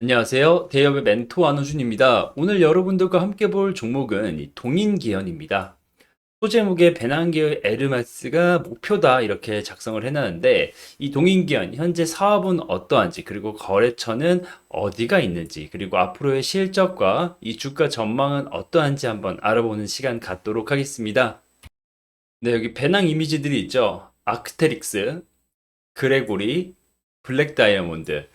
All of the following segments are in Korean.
안녕하세요. 대기업의 멘토 안호준입니다. 오늘 여러분들과 함께 볼 종목은 이 동인기현입니다. 소제목에 배낭기의 에르메스가 목표다 이렇게 작성을 해놨는데 이 동인기현 현재 사업은 어떠한지 그리고 거래처는 어디가 있는지 그리고 앞으로의 실적과 이 주가 전망은 어떠한지 한번 알아보는 시간 갖도록 하겠습니다. 네, 여기 배낭 이미지들이 있죠. 아크테릭스, 그레고리, 블랙 다이아몬드.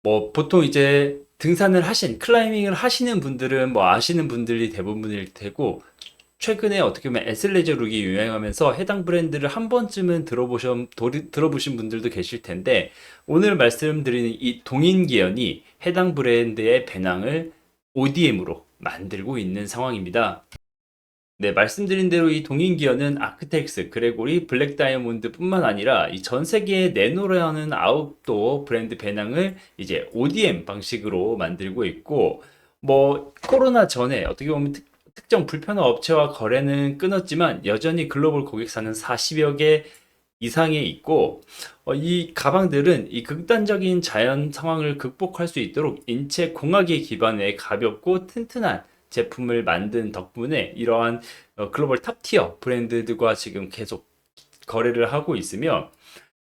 뭐 보통 이제 등산을 클라이밍을 하시는 분들은 뭐 아시는 분들이 대부분일 테고 최근에 어떻게 보면 에슬레저 룩이 유행하면서 해당 브랜드를 한 번쯤은 들어보신 분들도 계실 텐데 오늘 말씀드리는 이 동인기현이 해당 브랜드의 배낭을 ODM으로 만들고 있는 상황입니다. 네, 말씀드린 대로 이 동인기어는 아크텍스, 그레고리, 블랙 다이아몬드뿐만 아니라 이 전 세계에 내놓으려는 아웃도어 브랜드 배낭을 이제 ODM 방식으로 만들고 있고, 뭐 코로나 전에 어떻게 보면 특정 불편한 업체와 거래는 끊었지만 여전히 글로벌 고객사는 40여 개 이상에 있고, 이 가방들은 이 극단적인 자연 상황을 극복할 수 있도록 인체 공학의 기반의 가볍고 튼튼한 제품을 만든 덕분에 이러한 글로벌 탑티어 브랜드들과 지금 계속 거래를 하고 있으며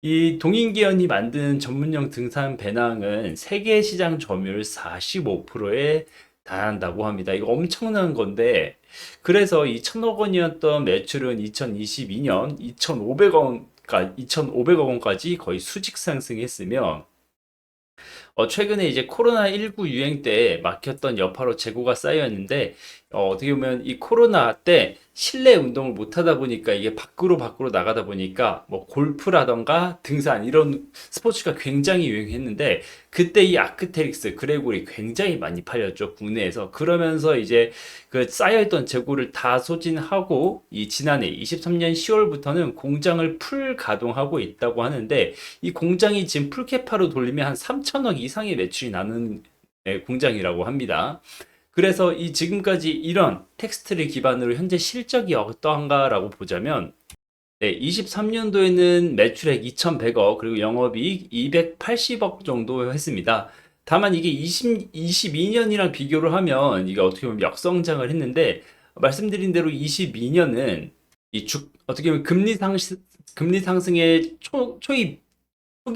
이 동인기현이 만든 전문용 등산 배낭은 세계 시장 점유율 45%에 달한다고 합니다. 이거 엄청난 건데 그래서 이 1,000억 원이었던 매출은 2022년 2,500억 원까지 거의 수직 상승했으며 최근에 이제 코로나19 유행 때 막혔던 여파로 재고가 쌓였는데, 어떻게 보면 이 코로나 때 실내 운동을 못 하다 보니까 이게 밖으로 나가다 보니까 뭐 골프라던가 등산 이런 스포츠가 굉장히 유행했는데, 그때 이 아크테릭스, 그레고리 굉장히 많이 팔렸죠, 국내에서. 그러면서 이제 그 쌓여있던 재고를 다 소진하고, 이 지난해 23년 10월부터는 공장을 풀 가동하고 있다고 하는데, 이 공장이 지금 풀캐파로 돌리면 한 3천억 이상의 매출이 나는 공장이라고 합니다. 그래서 이 지금까지 이런 텍스트를 기반으로 현재 실적이 어떠한가라고 보자면 23년도에는 매출액 2,100억 그리고 영업이익 280억 정도 했습니다. 다만 이게 22년이랑 비교를 하면 이게 어떻게 보면 역성장을 했는데 말씀드린 대로 22년은 어떻게 보면 금리 상승의 초기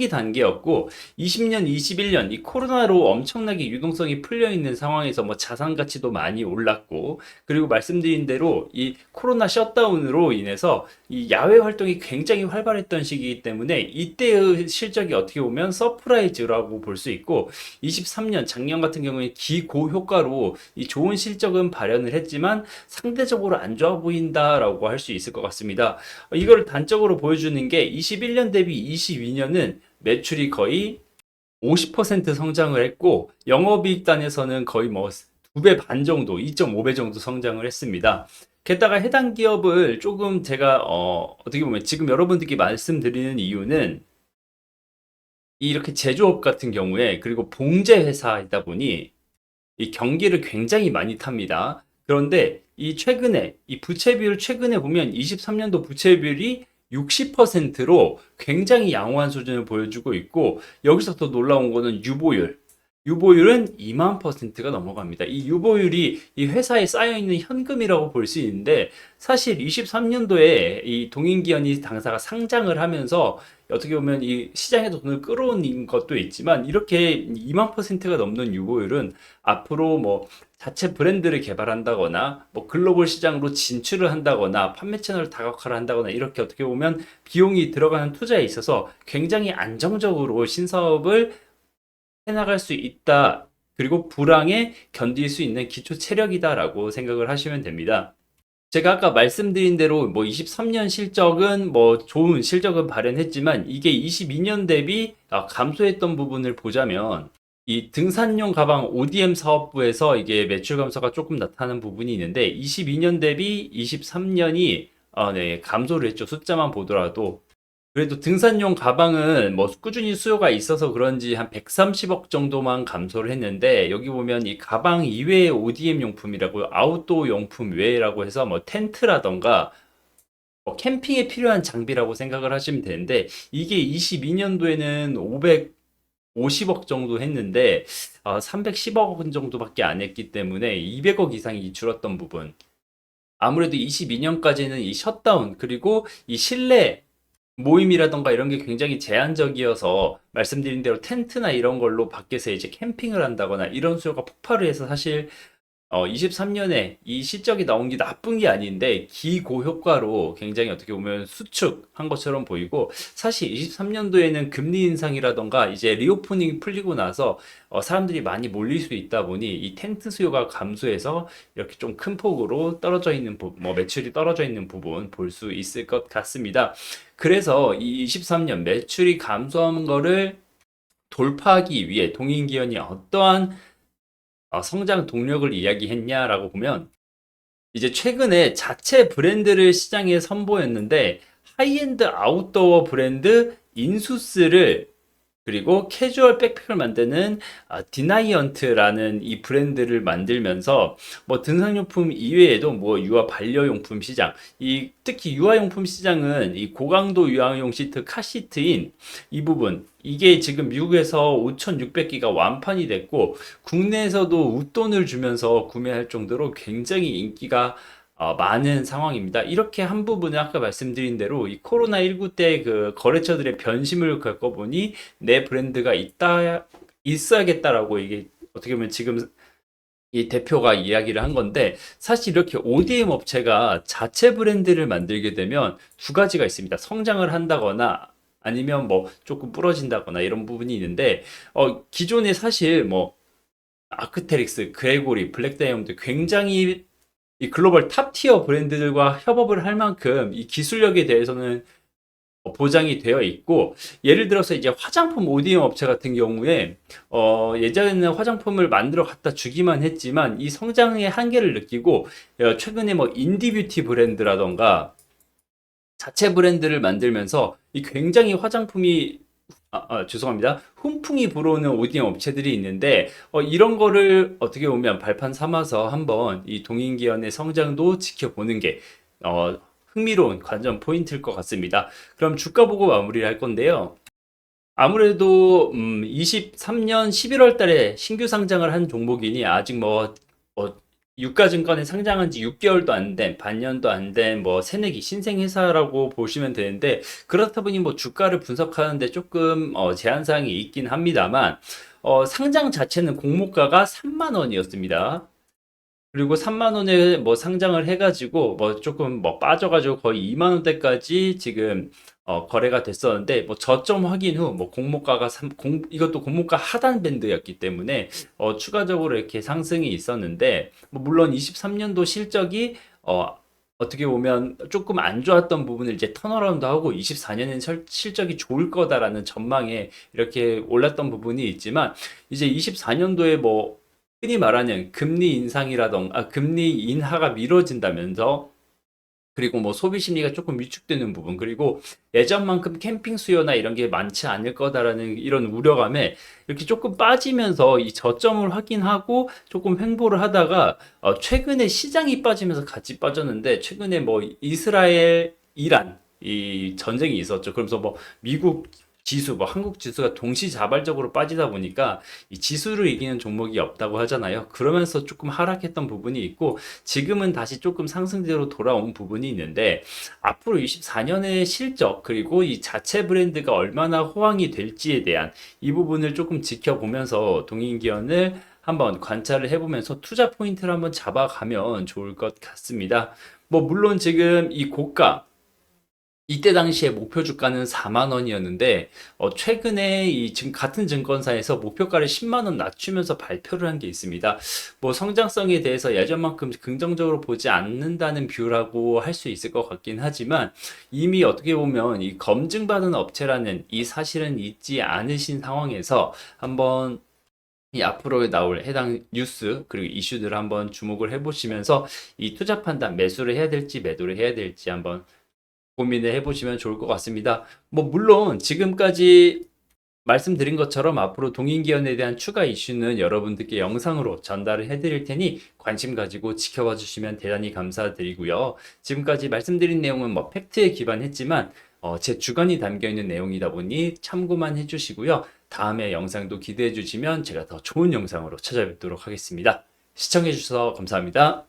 단계였고 20년, 21년 이 코로나로 엄청나게 유동성이 풀려 있는 상황에서 뭐 자산 가치도 많이 올랐고 그리고 말씀드린 대로 이 코로나 셧다운으로 인해서 이 야외 활동이 굉장히 활발했던 시기이기 때문에 이때의 실적이 어떻게 보면 서프라이즈라고 볼 수 있고 23년 작년 같은 경우에 기고효과로 이 좋은 실적은 발현을 했지만 상대적으로 안 좋아 보인다라고 할 수 있을 것 같습니다. 이걸 단적으로 보여주는 게 21년 대비 22년은 매출이 거의 50% 성장을 했고 영업이익 단에서는 거의 뭐 2배 반 정도, 2.5배 정도 성장을 했습니다. 게다가 해당 기업을 조금 제가 어떻게 보면 지금 여러분들께 말씀드리는 이유는 이렇게 제조업 같은 경우에 그리고 봉제 회사이다 보니 이 경기를 굉장히 많이 탑니다. 그런데 이 최근에 이 부채 비율 최근에 보면 23년도 부채 비율이 60%로 굉장히 양호한 수준을 보여주고 있고 여기서 더 놀라운 거는 유보율. 유보율은 2만 퍼센트가 넘어갑니다. 이 유보율이 이 회사에 쌓여 있는 현금이라고 볼 수 있는데 사실 23년도에 이 동인기현이 당사가 상장을 하면서 어떻게 보면 이 시장에서 돈을 끌어올린 것도 있지만 이렇게 2만 퍼센트가 넘는 유보율은 앞으로 뭐 자체 브랜드를 개발한다거나 뭐 글로벌 시장으로 진출을 한다거나 판매 채널을 다각화를 한다거나 이렇게 어떻게 보면 비용이 들어가는 투자에 있어서 굉장히 안정적으로 신사업을 해나갈 수 있다. 그리고 불황에 견딜 수 있는 기초 체력이다라고 생각을 하시면 됩니다. 제가 아까 말씀드린 대로 뭐 23년 실적은 뭐 좋은 실적은 발현했지만 이게 22년 대비 감소했던 부분을 보자면 이 등산용 가방 ODM 사업부에서 이게 매출 감소가 조금 나타나는 부분이 있는데 22년 대비 23년이 네, 감소를 했죠. 숫자만 보더라도. 그래도 등산용 가방은 뭐 꾸준히 수요가 있어서 그런지 한 130억 정도만 감소를 했는데 여기 보면 이 가방 이외의 ODM 용품이라고 아웃도어 용품 외라고 해서 뭐 텐트라던가 뭐 캠핑에 필요한 장비라고 생각을 하시면 되는데 이게 22년도에는 50억 정도 했는데 310억 원 정도밖에 안 했기 때문에 200억 이상이 줄었던 부분. 아무래도 22년까지는 이 셧다운 그리고 이 실내 모임이라던가 이런 게 굉장히 제한적이어서 말씀드린 대로 텐트나 이런 걸로 밖에서 이제 캠핑을 한다거나 이런 수요가 폭발을 해서 사실 23년에 이 실적이 나온 게 나쁜 게 아닌데 기고 효과로 굉장히 어떻게 보면 수축한 것처럼 보이고, 사실 23년도에는 금리 인상이라던가 이제 리오프닝이 풀리고 나서 사람들이 많이 몰릴 수 있다 보니 이 텐트 수요가 감소해서 이렇게 좀 큰 폭으로 떨어져 있는 뭐 매출이 떨어져 있는 부분 볼 수 있을 것 같습니다. 그래서 이 23년 매출이 감소한 거를 돌파하기 위해 동인기현이 어떠한 성장 동력을 이야기했냐라고 보면, 이제 최근에 자체 브랜드를 시장에 선보였는데 하이엔드 아웃도어 브랜드 인수스를, 그리고 캐주얼 백팩을 만드는 디나이언트라는 이 브랜드를 만들면서 뭐 등산용품 이외에도 뭐 유아 반려용품 시장, 이 특히 유아용품 시장은 이 고강도 유아용 시트 카시트인 이 부분, 이게 지금 미국에서 5,600기가 완판이 됐고 국내에서도 웃돈을 주면서 구매할 정도로 굉장히 인기가 많은 상황입니다. 이렇게 한 부분은 아까 말씀드린 대로 이 코로나19 때 그 거래처들의 변심을 겪어보니 내 브랜드가 있어야겠다라고, 이게 어떻게 보면 지금 이 대표가 이야기를 한 건데, 사실 이렇게 ODM 업체가 자체 브랜드를 만들게 되면 두 가지가 있습니다. 성장을 한다거나 아니면 뭐 조금 부러진다거나 이런 부분이 있는데, 기존에 사실 뭐 아크테릭스, 그레고리, 블랙 다이아몬드 굉장히 이 글로벌 탑 티어 브랜드들과 협업을 할 만큼 이 기술력에 대해서는 보장이 되어 있고, 예를 들어서 이제 화장품 ODM 업체 같은 경우에 예전에는 화장품을 만들어 갖다 주기만 했지만 이 성장의 한계를 느끼고 최근에 뭐 인디뷰티 브랜드라던가 자체 브랜드를 만들면서 이 굉장히 화장품이 죄송합니다. 훈풍이 불어오는 ODM 업체들이 있는데 이런 거를 어떻게 보면 발판 삼아서 한번 이 동인기현의 성장도 지켜보는 게 흥미로운 관전 포인트일 것 같습니다. 그럼 주가 보고 마무리를 할 건데요. 아무래도 23년 11월 달에 신규 상장을 한 종목이니 아직 뭐 유가증권에 상장한 지 6개월도 안 된, 반년도 안 된 뭐 새내기 신생 회사라고 보시면 되는데, 그렇다 보니 뭐 주가를 분석하는데 조금 제한 사항이 있긴 합니다만 상장 자체는 공모가가 3만 원이었습니다. 그리고 3만 원에 뭐 상장을 해가지고 뭐 조금 뭐 빠져가지고 거의 2만 원대까지 지금 거래가 됐었는데, 뭐 저점 확인 후 뭐 공모가가 이것도 공모가 하단 밴드였기 때문에 추가적으로 이렇게 상승이 있었는데, 뭐 물론 23년도 실적이 어떻게 보면 조금 안 좋았던 부분을 이제 턴어라운드 하고 24년엔 실적이 좋을 거다라는 전망에 이렇게 올랐던 부분이 있지만, 이제 24년도에 뭐 흔히 말하는 금리 인상이라던가 금리 인하가 미뤄진다면서, 그리고 뭐 소비 심리가 조금 위축되는 부분, 그리고 예전만큼 캠핑 수요나 이런 게 많지 않을 거다라는 이런 우려감에 이렇게 조금 빠지면서 이 저점을 확인하고 조금 횡보를 하다가 최근에 시장이 빠지면서 같이 빠졌는데, 최근에 뭐 이스라엘, 이란 이 전쟁이 있었죠. 그러면서 뭐 미국 지수, 뭐 한국 지수가 동시자발적으로 빠지다 보니까 이 지수를 이기는 종목이 없다고 하잖아요. 그러면서 조금 하락했던 부분이 있고 지금은 다시 조금 상승세로 돌아온 부분이 있는데, 앞으로 24년의 실적 그리고 이 자체 브랜드가 얼마나 호황이 될지에 대한 이 부분을 조금 지켜보면서 동인기현을 한번 관찰을 해보면서 투자 포인트를 한번 잡아가면 좋을 것 같습니다. 뭐 물론 지금 이 고가, 이때 당시에 목표 주가는 4만 원이었는데 최근에 이 지금 같은 증권사에서 목표가를 10만 원 낮추면서 발표를 한 게 있습니다. 뭐 성장성에 대해서 예전만큼 긍정적으로 보지 않는다는 뷰라고 할 수 있을 것 같긴 하지만, 이미 어떻게 보면 이 검증받은 업체라는 이 사실은 잊지 않으신 상황에서 한번 이 앞으로 나올 해당 뉴스 그리고 이슈들을 한번 주목을 해보시면서 이 투자 판단, 매수를 해야 될지 매도를 해야 될지 한번 고민을 해보시면 좋을 것 같습니다. 뭐 물론 지금까지 말씀드린 것처럼 앞으로 동인기현에 대한 추가 이슈는 여러분들께 영상으로 전달을 해드릴 테니 관심 가지고 지켜봐 주시면 대단히 감사드리고요. 지금까지 말씀드린 내용은 뭐 팩트에 기반했지만 제 주관이 담겨 있는 내용이다 보니 참고만 해주시고요. 다음에 영상도 기대해 주시면 제가 더 좋은 영상으로 찾아뵙도록 하겠습니다. 시청해 주셔서 감사합니다.